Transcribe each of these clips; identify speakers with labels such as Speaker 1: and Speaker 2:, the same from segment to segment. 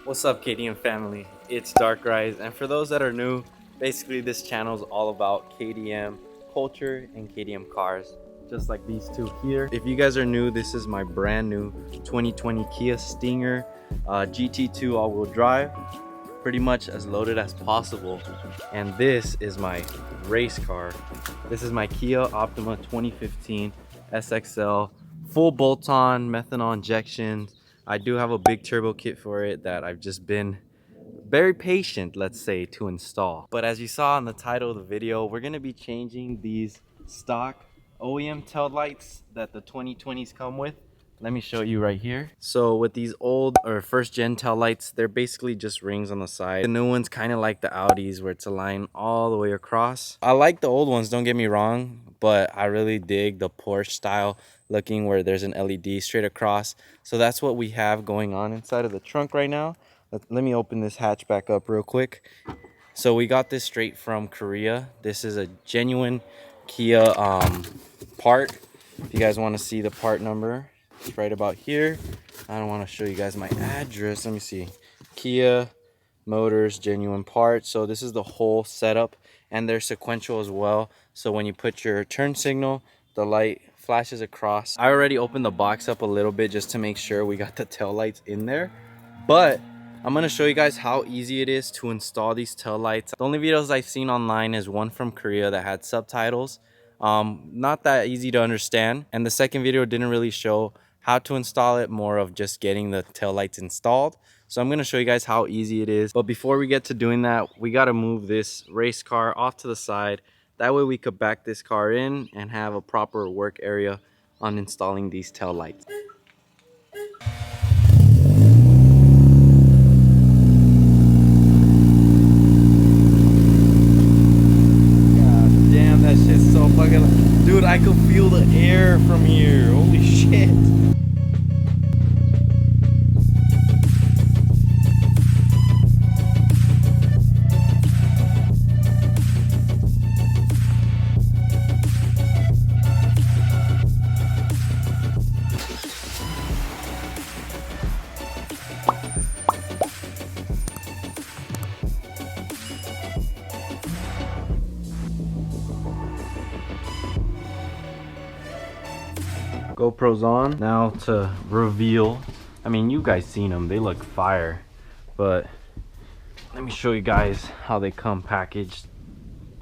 Speaker 1: What's up, KDM family? It's Darkrise, and for those that are new, basically this channel is all about KDM culture and KDM cars, just like these two here. If you guys are new, this is my brand new 2020 Kia Stinger GT2 all-wheel drive, pretty much as loaded as possible. And this is my race car. This is my Kia Optima 2015 SXL, full bolt-on methanol injection. I do have a big turbo kit for it that I've just been very patient, let's say, to install. But as you saw in the title of the video, we're gonna be changing these stock OEM tail lights that the 2020s come with. Let me show you right here. So with these old or first gen tail lights, they're basically just rings on the side. The new ones kind of like the Audis where it's a line all the way across. I like the old ones, don't get me wrong, but I really dig the Porsche style looking where there's an LED straight across. So that's what we have going on inside of the trunk right now. Let me open this hatch back up real quick. So we got this straight from Korea. This is a genuine Kia part. If you guys want to see the part number, it's right about here. I don't want to show you guys my address. Let me see. Kia Motors genuine part. So this is the whole setup, and they're sequential as well. So when you put your turn signal, the light flashes across. I already opened the box up a little bit just to make sure we got the tail lights in there, but I'm gonna show you guys how easy it is to install these tail lights. The only videos I've seen online is one from Korea that had subtitles. Not that easy to understand, and the second video didn't really show how to install it, more of just getting the tail lights installed. So I'm gonna show you guys how easy it is. But before we get to doing that, we gotta move this race car off to the side. That way we could back this car in and have a proper work area on installing these tail lights. That shit's so fucking... Dude, I could feel the air from here. Holy shit. GoPro's on. Now to reveal. I mean, you guys seen them. They look fire. But let me show you guys how they come packaged.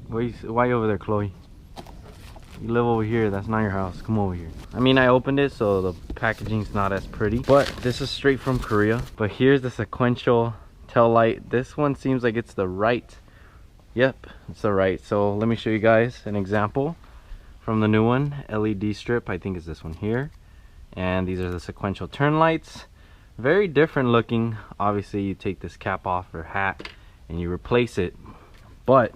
Speaker 1: Why you over there, Chloe? You live over here. That's not your house. Come over here. I mean, I opened it, so the packaging's not as pretty. But this is straight from Korea. But here's the sequential tail light. This one seems like it's the right. Yep, it's the right. So let me show you guys an example from the new one. LED strip, I think is this one here, and these are the sequential turn lights. Very different looking. Obviously you take this cap off or hat and you replace it, but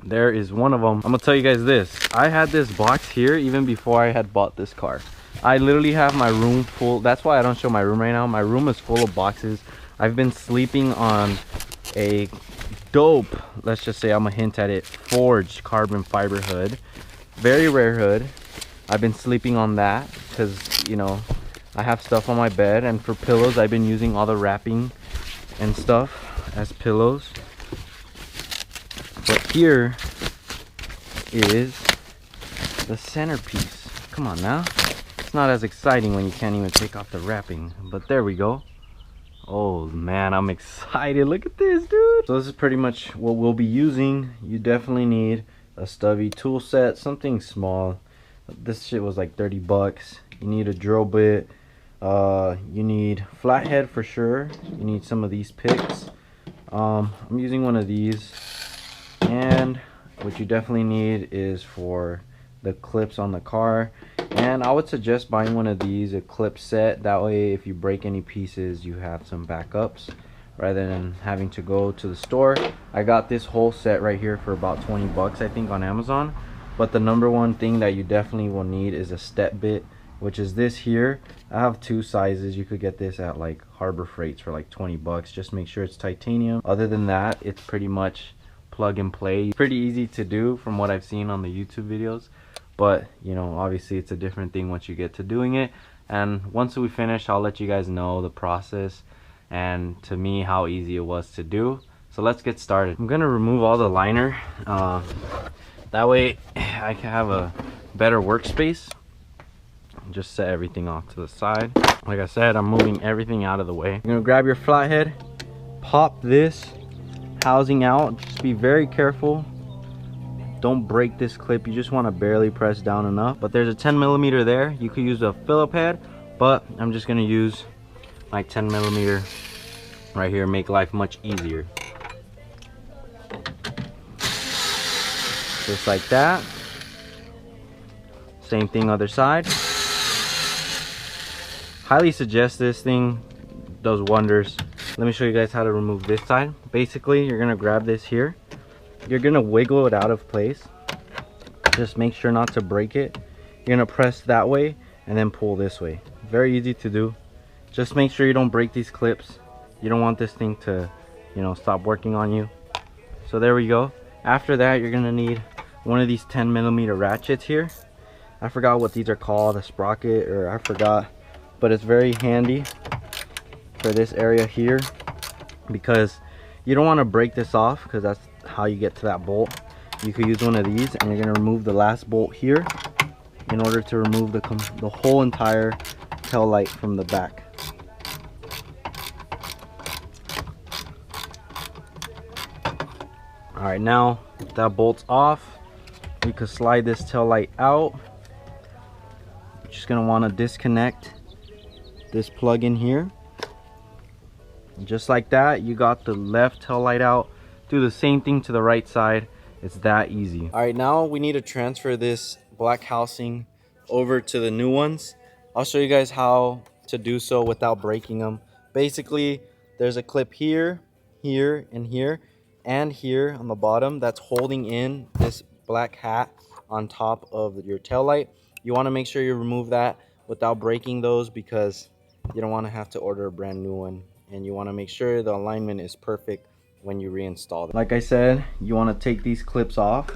Speaker 1: there is one of them. I'm gonna tell you guys this, I had this box here even before I had bought this car. I literally have my room full. That's why I don't show my room right now. My room is full of boxes. I've been sleeping on a dope, let's just say, I'm gonna hint at it, forged carbon fiber hood. Very rare hood. I've been sleeping on that because, you know, I have stuff on my bed. And for pillows, I've been using all the wrapping and stuff as pillows. But here is the centerpiece. Come on now. It's not as exciting when you can't even take off the wrapping, but there we go. Oh man, I'm excited. Look at this, dude. So this is pretty much what we'll be using. You definitely need a stubby tool set, something small. This shit was like 30 bucks. You need a drill bit, you need flathead for sure, you need some of these picks. I'm using one of these, and what you definitely need is for the clips on the car. And I would suggest buying one of these, a clip set. That way if you break any pieces, you have some backups rather than having to go to the store. I got this whole set right here for about 20 bucks I think on Amazon. But the number one thing that you definitely will need is a step bit, which is this here. I have two sizes. You could get this at like Harbor Freights for like 20 bucks. Just make sure it's titanium. Other than that, it's pretty much plug and play. It's pretty easy to do from what I've seen on the YouTube videos, but you know, obviously it's a different thing once you get to doing it. And once we finish, I'll let you guys know the process and to me how easy it was to do. So let's get started. I'm gonna remove all the liner, that way I can have a better workspace. Just set everything off to the side. Like I said, I'm moving everything out of the way. You're gonna grab your flathead, pop this housing out. Just be very careful. Don't break this clip. You just want to barely press down enough. But there's a 10mm there. You could use a Phillip head, but I'm just gonna use my 10mm right here. Make life much easier. Just like that. Same thing other side. Highly suggest this thing, does wonders. Let me show you guys how to remove this side. Basically, you're gonna grab this here. You're gonna wiggle it out of place. Just make sure not to break it. You're gonna press that way and then pull this way. Very easy to do. Just make sure you don't break these clips. You don't want this thing to, you know, stop working on you. So there we go. After that, you're gonna need one of these 10mm ratchets here. I forgot what these are called, a sprocket, or I forgot, but it's very handy for this area here because you don't want to break this off, because that's how you get to that bolt. You could use one of these, and you're going to remove the last bolt here in order to remove the whole entire tail light from the back. Alright, now that bolt's off, we could slide this tail light out. You're just going to want to disconnect this plug in here. And just like that, you got the left tail light out. Do the same thing to the right side. It's that easy. All right, now we need to transfer this black housing over to the new ones. I'll show you guys how to do so without breaking them. Basically, there's a clip here, here, and here on the bottom that's holding in this black hat on top of your tail light. You want to make sure you remove that without breaking those, because you don't want to have to order a brand new one, and you want to make sure the alignment is perfect when you reinstall them. Like I said, you want to take these clips off.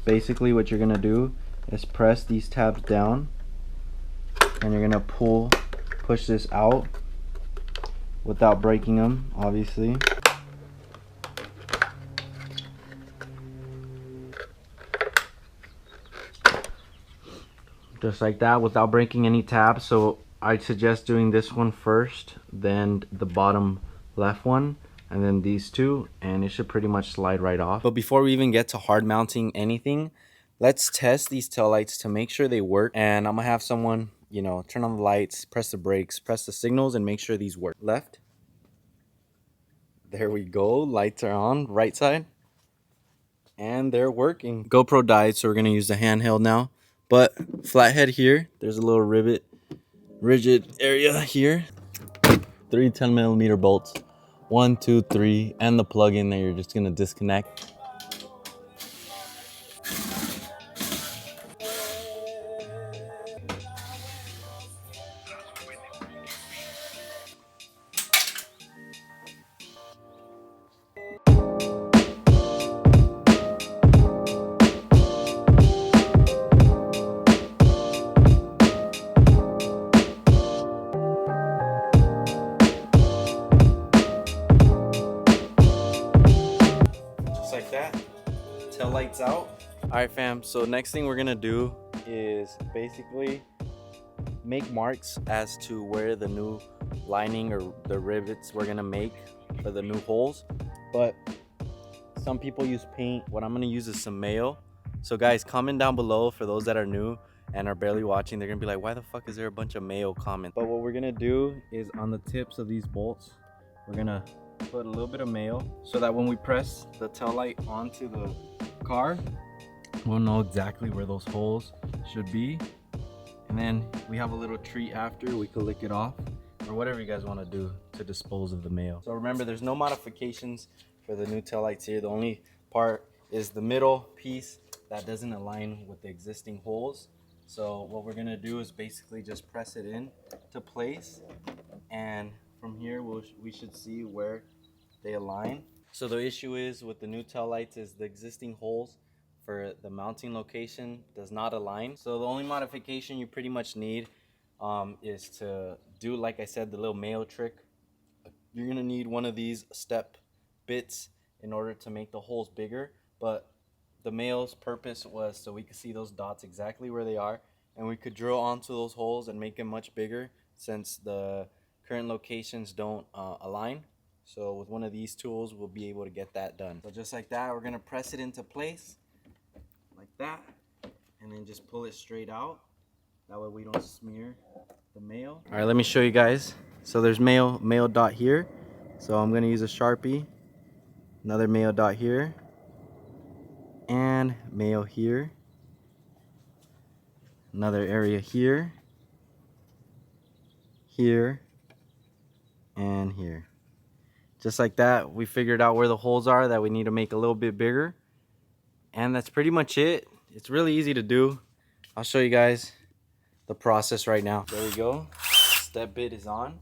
Speaker 1: Basically what you're going to do is press these tabs down, and you're going to push this out without breaking them, obviously. Just like that, without breaking any tabs. So I suggest doing this one first, then the bottom left one, and then these two, and it should pretty much slide right off. But before we even get to hard mounting anything, let's test these taillights to make sure they work. And I'm gonna have someone, you know, turn on the lights, press the brakes, press the signals, and make sure these work. Left. There we go. Lights are on. Right side. And they're working. GoPro died, so we're gonna use the handheld now. But flathead here, there's a little rigid area here. 3 10mm bolts. 1, 2, 3, and the plug in there. You're just gonna disconnect. Like that, tail lights out. All right, fam, so next thing we're gonna do is basically make marks as to where the new lining or the rivets we're gonna make for the new holes. But some people use paint. What I'm gonna use is some mayo. So guys, comment down below for those that are new and are barely watching. They're gonna be like, why the fuck is there a bunch of mayo comments? But what we're gonna do is on the tips of these bolts, we're gonna put a little bit of mayo so that when we press the tail light onto the car, we'll know exactly where those holes should be. And then we have a little treat after. We could lick it off or whatever you guys want to do to dispose of the mayo. So remember, there's no modifications for the new tail lights here. The only part is the middle piece that doesn't align with the existing holes. So what we're gonna do is basically just press it in to place, and from here we should see where they align. So the issue is with the new tail lights is the existing holes for the mounting location does not align. So the only modification you pretty much need is to do, like I said, the little mayo trick. you're gonna need one of these step bits in order to make the holes bigger. But the male's purpose was so we could see those dots exactly where they are, and we could drill onto those holes and make them much bigger since the current locations don't align. So with one of these tools, we'll be able to get that done. So just like that, we're gonna press it into place like that, and then just pull it straight out. That way we don't smear the male. All right, let me show you guys. So there's male dot here. So I'm gonna use a Sharpie. Another male dot here. And male here. Another area here. Here. And here. Just like that, we figured out where the holes are that we need to make a little bit bigger. And that's pretty much it. It's really easy to do. I'll show you guys the process right now. There we go. Step bit is on.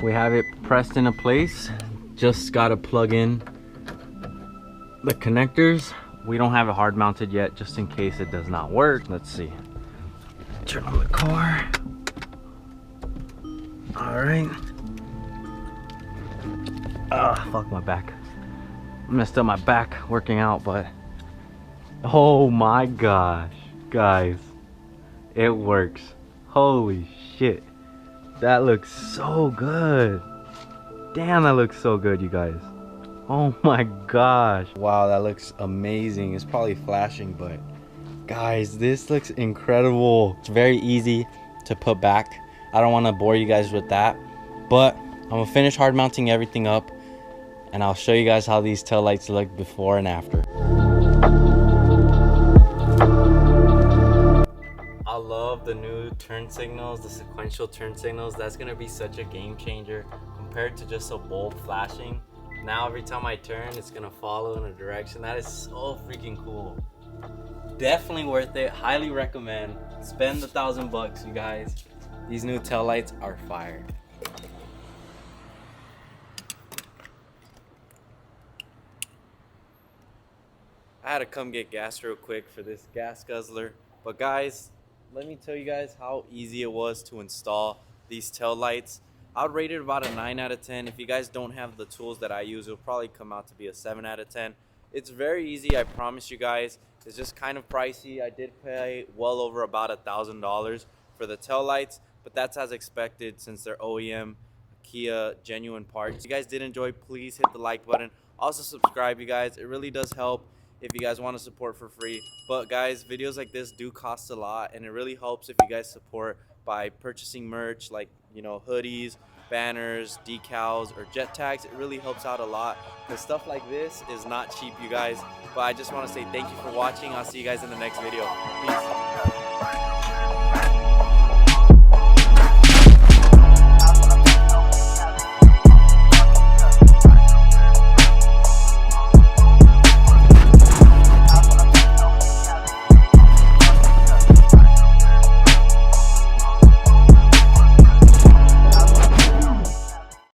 Speaker 1: We have it pressed into place. Just gotta plug in the connectors. We don't have it hard mounted yet, just in case it does not work. Let's see. Turn on the car. All right. Fuck my back. I messed up my back working out, but oh my gosh, guys, it works. Holy shit. That looks so good. Damn, that looks so good, you guys. Oh my gosh. Wow, that looks amazing. It's probably flashing, but guys, this looks incredible. It's very easy to put back. I don't want to bore you guys with that, but I'm gonna finish hard mounting everything up, and I'll show you guys how these tail lights look before and after. I love the new turn signals, the sequential turn signals. That's gonna be such a game changer compared to just a bulb flashing. Now every time I turn, it's gonna follow in a direction. That is so freaking cool. Definitely worth it. Highly recommend. Spend the $1,000, you guys. These new tail lights are fire. I had to come get gas real quick for this gas guzzler. But guys, let me tell you guys how easy it was to install these tail lights. I would rate it about a 9 out of 10. If you guys don't have the tools that I use, it'll probably come out to be a 7 out of 10. It's very easy, I promise you guys. It's just kind of pricey. I did pay well over about $1,000 for the tail lights, but that's as expected since they're OEM Kia genuine parts. If you guys did enjoy, please hit the like button. Also subscribe, you guys. It really does help if you guys want to support for free. But guys, videos like this do cost a lot, and it really helps if you guys support by purchasing merch like, you know, hoodies, banners, decals, or jet tags. It really helps out a lot because stuff like this is not cheap, you guys. But I just want to say thank you for watching. I'll see you guys in the next video. Peace.